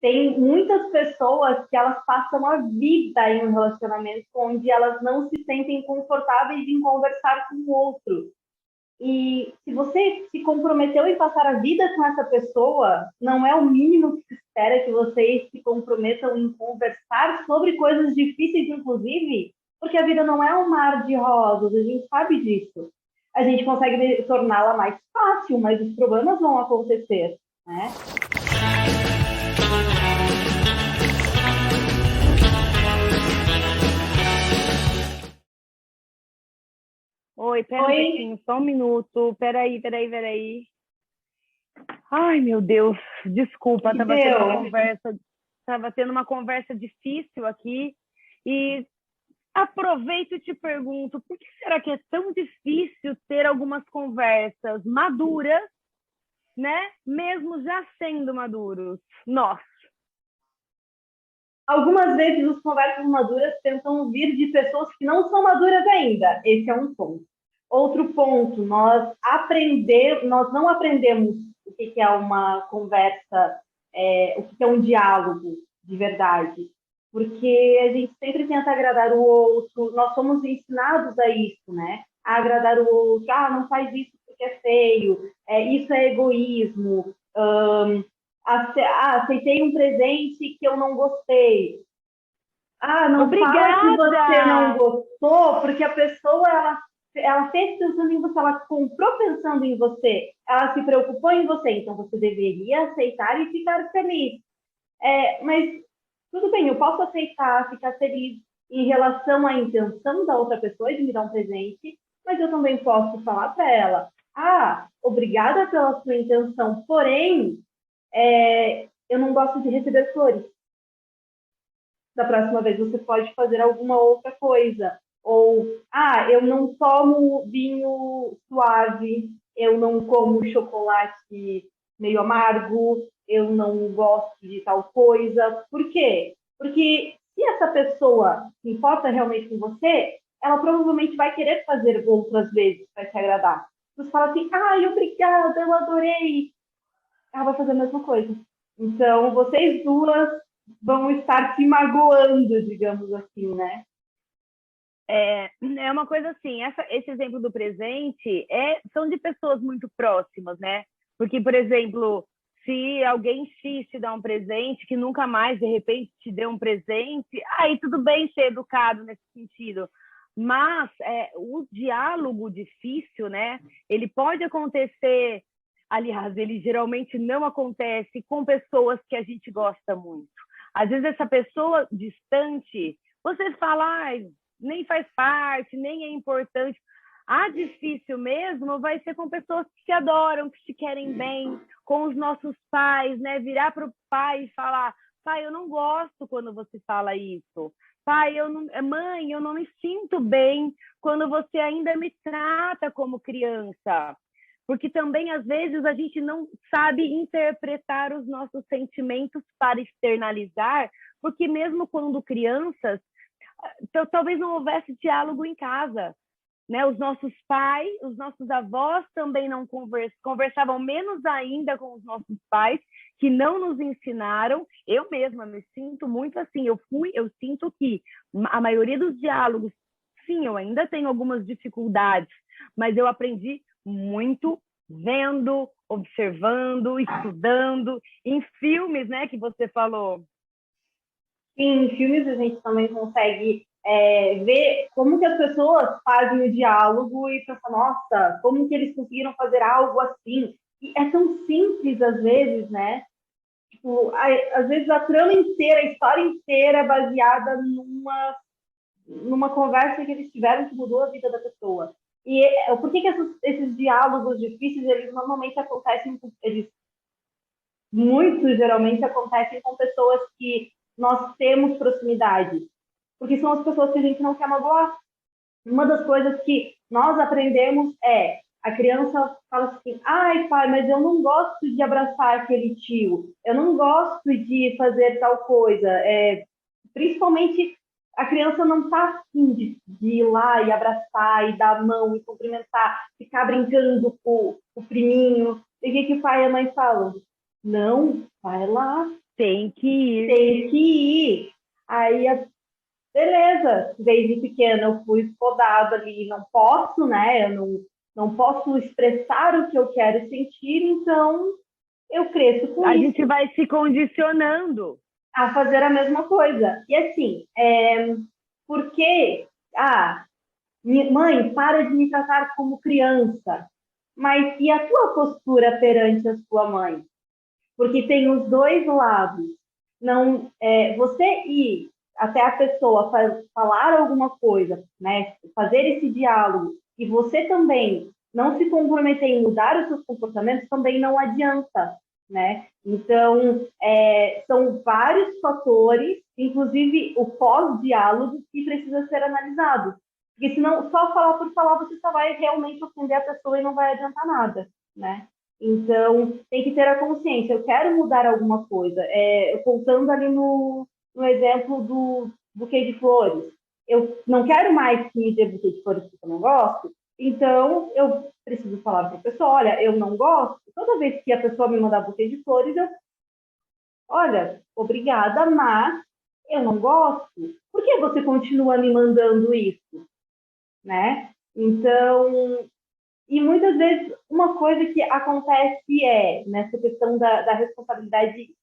Tem muitas pessoas que elas passam a vida em um relacionamento onde elas não se sentem confortáveis em conversar com o outro. E se você se comprometeu em passar a vida com essa pessoa, não é o mínimo que se espera que vocês se comprometam em conversar sobre coisas difíceis, inclusive, porque a vida não é um mar de rosas, a gente sabe disso. A gente consegue torná-la mais fácil, mas os problemas vão acontecer, né? Oi, pera um Oi, pouquinho, só um minuto. Peraí. Ai, meu Deus, desculpa, que deu? tava tendo uma conversa difícil aqui e aproveito e te pergunto, por que será que é tão difícil ter algumas conversas maduras, né? Mesmo já sendo maduros? Nós. Algumas vezes as conversas maduras tentam vir de pessoas que não são maduras ainda. Esse é um ponto. Outro ponto, nós não aprendemos o que é uma conversa, o que é um diálogo de verdade, porque a gente sempre tenta agradar o outro, nós somos ensinados a isso, né? A agradar o outro, não faz isso porque é feio, isso é egoísmo, aceitei um presente que eu não gostei. Não fala que você não Obrigada! gostou, porque a pessoa ela fez pensando em você, ela comprou pensando em você, ela se preocupou em você, então você deveria aceitar e ficar feliz. Mas tudo bem, eu posso aceitar, ficar feliz em relação à intenção da outra pessoa de me dar um presente, mas eu também posso falar para ela: obrigada pela sua intenção, porém, eu não gosto de receber flores. Da próxima vez você pode fazer alguma outra coisa. Ou, eu não tomo vinho suave, eu não como chocolate meio amargo, eu não gosto de tal coisa. Por quê? Porque se essa pessoa se importa realmente com você, ela provavelmente vai querer fazer outras vezes para te agradar. Você fala assim, obrigada, eu adorei. Ela vai fazer a mesma coisa. Então, vocês duas vão estar se magoando, digamos assim, né? É uma coisa assim, esse exemplo do presente são de pessoas muito próximas, né? Porque, por exemplo, se alguém X te dá um presente, que nunca mais, de repente, te deu um presente, aí tudo bem ser educado nesse sentido. Mas o diálogo difícil, né? Ele pode acontecer, aliás, ele geralmente não acontece com pessoas que a gente gosta muito. Às vezes essa pessoa distante, você fala, nem faz parte, nem é importante. A difícil mesmo vai ser com pessoas que te adoram, que te querem bem, com os nossos pais, né? Virar para o pai e falar: pai, eu não gosto quando você fala isso. Pai, mãe, eu não me sinto bem quando você ainda me trata como criança. Porque também, às vezes, a gente não sabe interpretar os nossos sentimentos para externalizar, porque mesmo quando crianças, talvez não houvesse diálogo em casa, né? Os nossos pais, os nossos avós também não conversavam, menos ainda com os nossos pais, que não nos ensinaram. Eu mesma me sinto muito assim, eu sinto que a maioria dos diálogos, sim, eu ainda tenho algumas dificuldades, mas eu aprendi muito vendo, observando, estudando, em filmes, né, que você falou. Sim, em filmes a gente também consegue ver como que as pessoas fazem o diálogo e pensar, nossa, como que eles conseguiram fazer algo assim? E é tão simples às vezes, né? Tipo, às vezes a trama inteira, a história inteira é baseada numa conversa que eles tiveram que mudou a vida da pessoa. E por que esses diálogos difíceis, eles normalmente acontecem, eles muito geralmente acontecem com pessoas que nós temos proximidade, porque são as pessoas que a gente não quer magoar. Uma das coisas que nós aprendemos a criança fala assim, pai, mas eu não gosto de abraçar aquele tio, eu não gosto de fazer tal coisa, principalmente a criança não está afim de ir lá e abraçar e dar a mão e cumprimentar, ficar brincando com o priminho. E o que o pai e a mãe falam? Não, vai lá. Tem que ir. Tem que ir. Aí, beleza, desde pequena eu fui podada ali, não posso, né? Eu não posso expressar o que eu quero sentir, então eu cresço com A isso. gente vai se condicionando A fazer a mesma coisa. E assim, porque, mãe, para de me tratar como criança. Mas e a tua postura perante a sua mãe? Porque tem os dois lados. Não, você ir até a pessoa falar alguma coisa, né? Fazer esse diálogo, e você também não se comprometer em mudar os seus comportamentos, também não adianta, né? Então, são vários fatores, inclusive o pós-diálogo, que precisa ser analisado. Porque senão, só falar por falar, você só vai realmente ofender a pessoa e não vai adiantar nada, né? Então, tem que ter a consciência. Eu quero mudar alguma coisa. Voltando ali no exemplo do buquê de flores. Eu não quero mais que me dê buquê de flores porque eu não gosto. Então, eu preciso falar para a pessoa, olha, eu não gosto. Toda vez que a pessoa me mandar buquê de flores, olha, obrigada, mas eu não gosto. Por que você continua me mandando isso? Né? Então, e muitas vezes uma coisa que acontece nessa questão da responsabilidade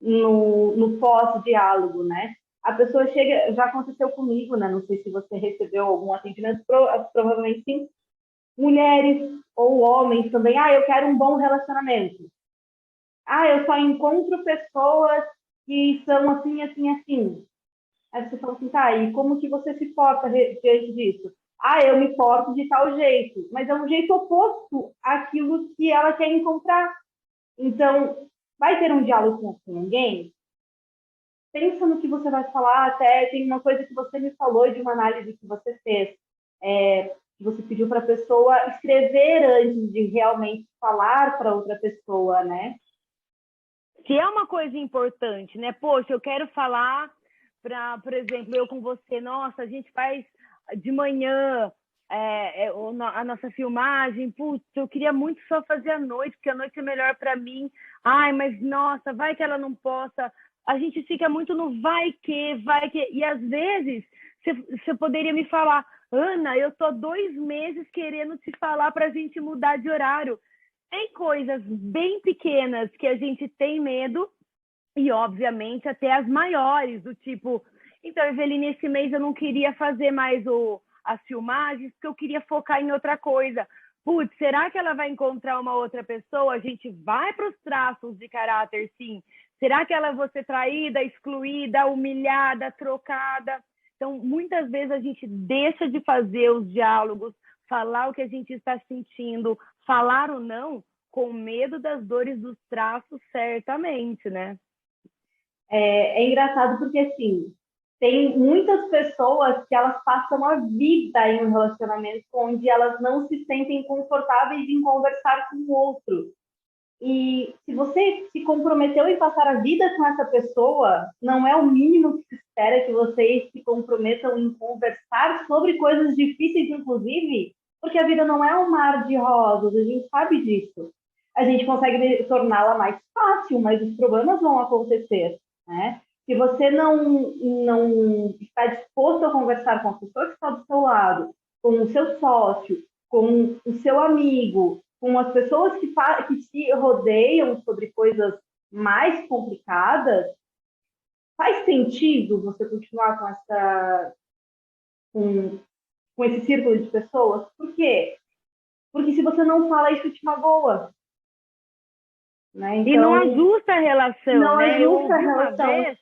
no pós-diálogo, né? A pessoa chega, já aconteceu comigo, né? Não sei se você recebeu algum atendimento, provavelmente sim. Mulheres ou homens também, eu quero um bom relacionamento. Eu só encontro pessoas que são assim, assim, assim. Aí você fala assim, tá, e como que você se porta diante disso? Eu me porto de tal jeito, mas é um jeito oposto àquilo que ela quer encontrar. Então, vai ter um diálogo com alguém? Pensa no que você vai falar, até tem uma coisa que você me falou de uma análise que você fez, que você pediu para a pessoa escrever antes de realmente falar para outra pessoa, né? que é uma coisa importante, né? Poxa, eu quero falar para, por exemplo, eu com você, nossa, a gente faz de manhã a nossa filmagem, putz, eu queria muito só fazer à noite, porque a noite é melhor para mim. Ai, mas nossa, vai que ela não possa. A gente fica muito no vai que. E às vezes você poderia me falar, Ana, eu tô 2 meses querendo te falar para a gente mudar de horário. Tem coisas bem pequenas que a gente tem medo e, obviamente, até as maiores, do tipo, então, Eveline, esse mês eu não queria fazer mais as filmagens porque eu queria focar em outra coisa. Putz, será que ela vai encontrar uma outra pessoa? A gente vai para os traços de caráter, sim. Será que ela vai ser traída, excluída, humilhada, trocada? Então, muitas vezes a gente deixa de fazer os diálogos, falar o que a gente está sentindo, falar ou não, com medo das dores dos traços, certamente, né? É engraçado porque, assim, tem muitas pessoas que elas passam a vida em um relacionamento onde elas não se sentem confortáveis em conversar com o outro. E se você se comprometeu em passar a vida com essa pessoa, não é o mínimo que se espera que vocês se comprometam em conversar sobre coisas difíceis, inclusive, porque a vida não é um mar de rosas, a gente sabe disso. A gente consegue torná-la mais fácil, mas os problemas vão acontecer, né? Se você não está disposto a conversar com a pessoa que está do seu lado, com o seu sócio, com o seu amigo, com as pessoas que te rodeiam sobre coisas mais complicadas, faz sentido você continuar com esse círculo de pessoas? Por quê? Porque se você não fala, isso te magoa. Né? Então, e não ajusta a relação, não né? ajusta a relação.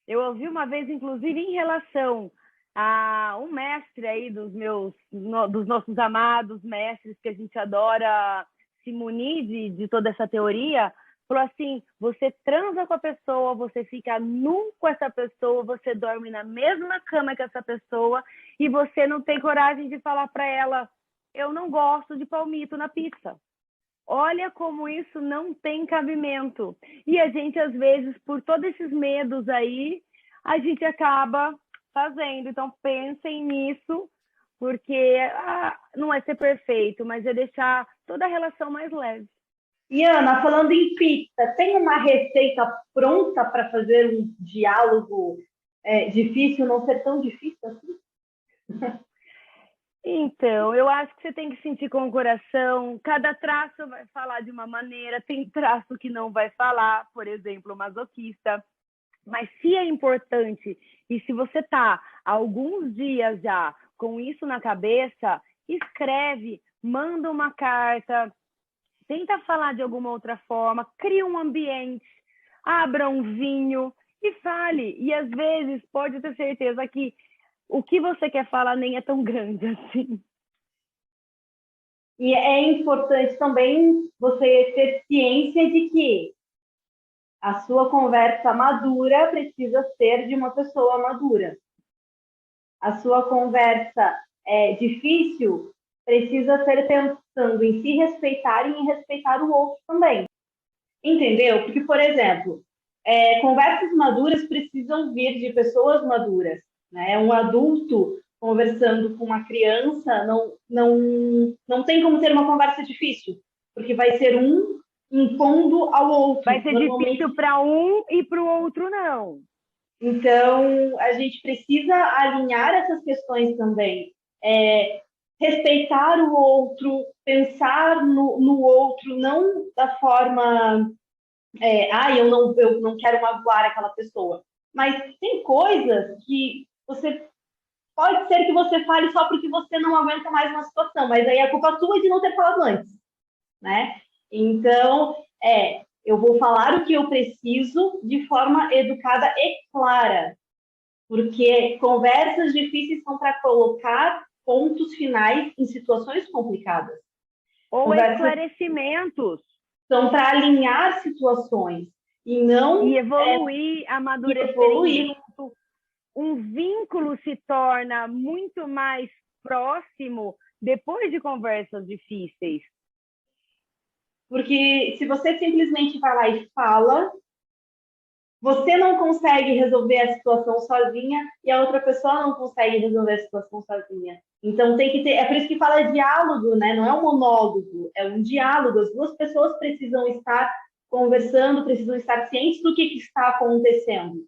Eu ouvi uma vez, inclusive, em relação a um mestre aí dos nossos amados mestres que a gente adora se munir de toda essa teoria, falou assim, você transa com a pessoa, você fica nu com essa pessoa, você dorme na mesma cama que essa pessoa e você não tem coragem de falar para ela, eu não gosto de palmito na pizza. Olha como isso não tem cabimento. E a gente, às vezes, por todos esses medos aí, a gente acaba fazendo. Então, pensem nisso, porque não é ser perfeito, mas é deixar toda a relação mais leve. E Ana, falando em pizza, tem uma receita pronta para fazer um diálogo difícil não ser tão difícil assim? Então, eu acho que você tem que sentir com o coração. Cada traço vai falar de uma maneira, tem traço que não vai falar, por exemplo, masoquista. Mas se é importante e se você está há alguns dias já com isso na cabeça, escreve, manda uma carta, tenta falar de alguma outra forma, cria um ambiente, abra um vinho e fale. E às vezes pode ter certeza que o que você quer falar nem é tão grande assim. E é importante também você ter ciência de que a sua conversa madura precisa ser de uma pessoa madura. A sua conversa difícil precisa ser pensando em se respeitar e em respeitar o outro também. Entendeu? Porque, por exemplo, conversas maduras precisam vir de pessoas maduras. Né? Um adulto conversando com uma criança não tem como ter uma conversa difícil, porque vai ser um impondo ao outro. Vai ser difícil para um e para o outro não. Então, a gente precisa alinhar essas questões também. Respeitar o outro, pensar no outro, não da forma eu não quero magoar aquela pessoa. Mas tem coisas que pode ser que você fale só porque você não aguenta mais uma situação, mas aí a culpa sua é de não ter falado antes, né? Então, eu vou falar o que eu preciso de forma educada e clara, porque conversas difíceis são para colocar pontos finais em situações complicadas. Ou esclarecimentos. São para alinhar situações e não... E evoluir, amadurecer junto. Um vínculo se torna muito mais próximo depois de conversas difíceis. Porque se você simplesmente vai lá e fala, você não consegue resolver a situação sozinha e a outra pessoa não consegue resolver a situação sozinha. Então tem que ter, é por isso que fala diálogo, né? Não é um monólogo, é um diálogo. As duas pessoas precisam estar conversando, precisam estar cientes do que está acontecendo.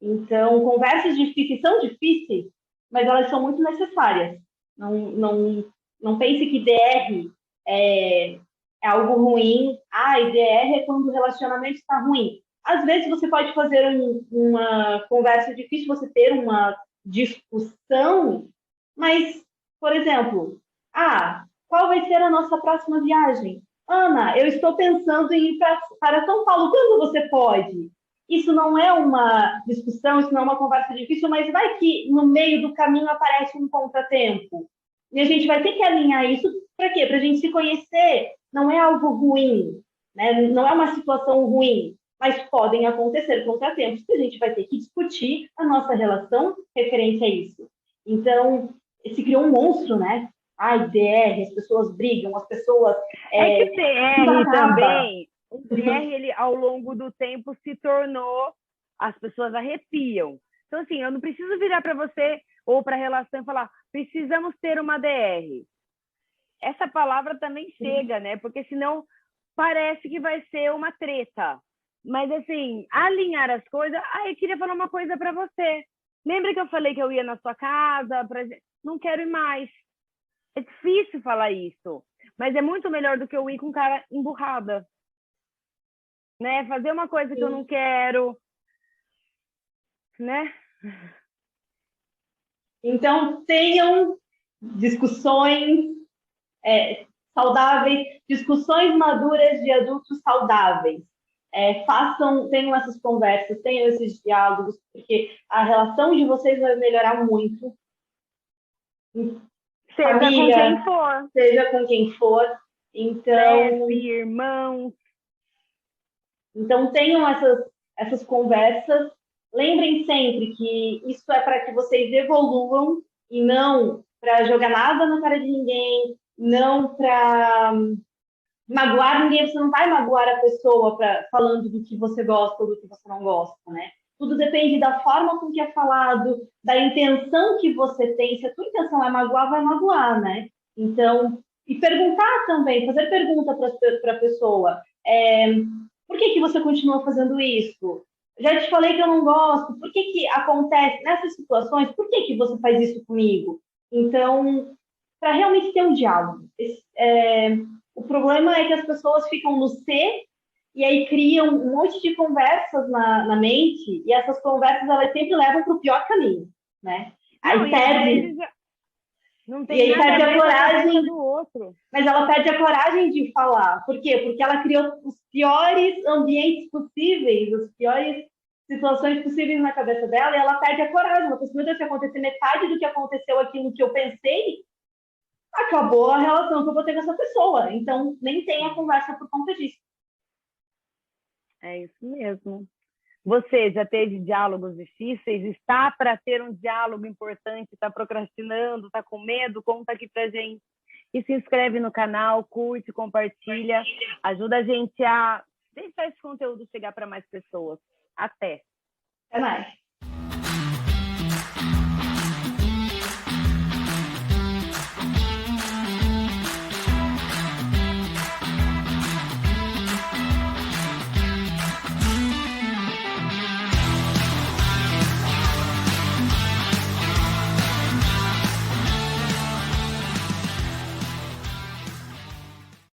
Então, conversas difíceis são difíceis, mas elas são muito necessárias. Não pense que DR é algo ruim. DR é quando o relacionamento está ruim. Às vezes você pode fazer uma conversa difícil, você ter uma discussão, mas, por exemplo, qual vai ser a nossa próxima viagem? Ana, eu estou pensando em ir para São Paulo, quando você pode? Isso não é uma discussão, isso não é uma conversa difícil, mas vai que no meio do caminho aparece um contratempo. E a gente vai ter que alinhar isso para quê? Para a gente se conhecer. Não é algo ruim, né? Não é uma situação ruim, mas podem acontecer contratempos que a gente vai ter que discutir a nossa relação referente a isso. Então, se criou um monstro, né? DR, as pessoas brigam, as pessoas... que o DR também, o DR, ele, ao longo do tempo, se tornou... As pessoas arrepiam. Então, assim, eu não preciso virar para você ou para a relação e falar, precisamos ter uma DR. Essa palavra também chega, né? Porque senão parece que vai ser uma treta. Mas, assim, alinhar as coisas... eu queria falar uma coisa para você. Lembra que eu falei que eu ia na sua casa? Não quero ir mais. É difícil falar isso. Mas é muito melhor do que eu ir com cara emburrada. Né? Fazer uma coisa que eu não quero. Né? Então, tenham discussões saudáveis, discussões maduras de adultos saudáveis. Tenham essas conversas, tenham esses diálogos, porque a relação de vocês vai melhorar muito. Seja família, com quem for. Seja com quem for. Então, irmãos. Então, tenham essas conversas. Lembrem sempre que isso é para que vocês evoluam e não para jogar nada na cara de ninguém, não para magoar ninguém. Você não vai magoar a pessoa falando do que você gosta ou do que você não gosta, né? Tudo depende da forma com que é falado, da intenção que você tem. Se a tua intenção é magoar, vai magoar, né? Então, e perguntar também, fazer pergunta para a pessoa. Por que você continua fazendo isso? Já te falei que eu não gosto. Por que acontece nessas situações? Por que você faz isso comigo? Então, para realmente ter um diálogo. O problema é que as pessoas ficam no C e aí criam um monte de conversas na mente, e essas conversas elas sempre levam para o pior caminho, né? Não, Aí perde, não e tem aí nada a perde a ver com a cabeça coragem, do outro. mas ela perde a coragem de falar. Por quê? Porque ela criou os piores ambientes possíveis, as piores situações possíveis na cabeça dela, e ela perde a coragem. Ela pensa, meu Deus, se acontecer metade do que aconteceu aquilo que eu pensei, acabou a relação que eu vou ter com essa pessoa. Então, nem tem a conversa por conta disso. É isso mesmo. Você já teve diálogos difíceis? Está para ter um diálogo importante? Está procrastinando? Está com medo? Conta aqui para gente. E se inscreve no canal, curte, compartilha. Ajuda a gente a deixar esse conteúdo chegar para mais pessoas. Até! Até mais.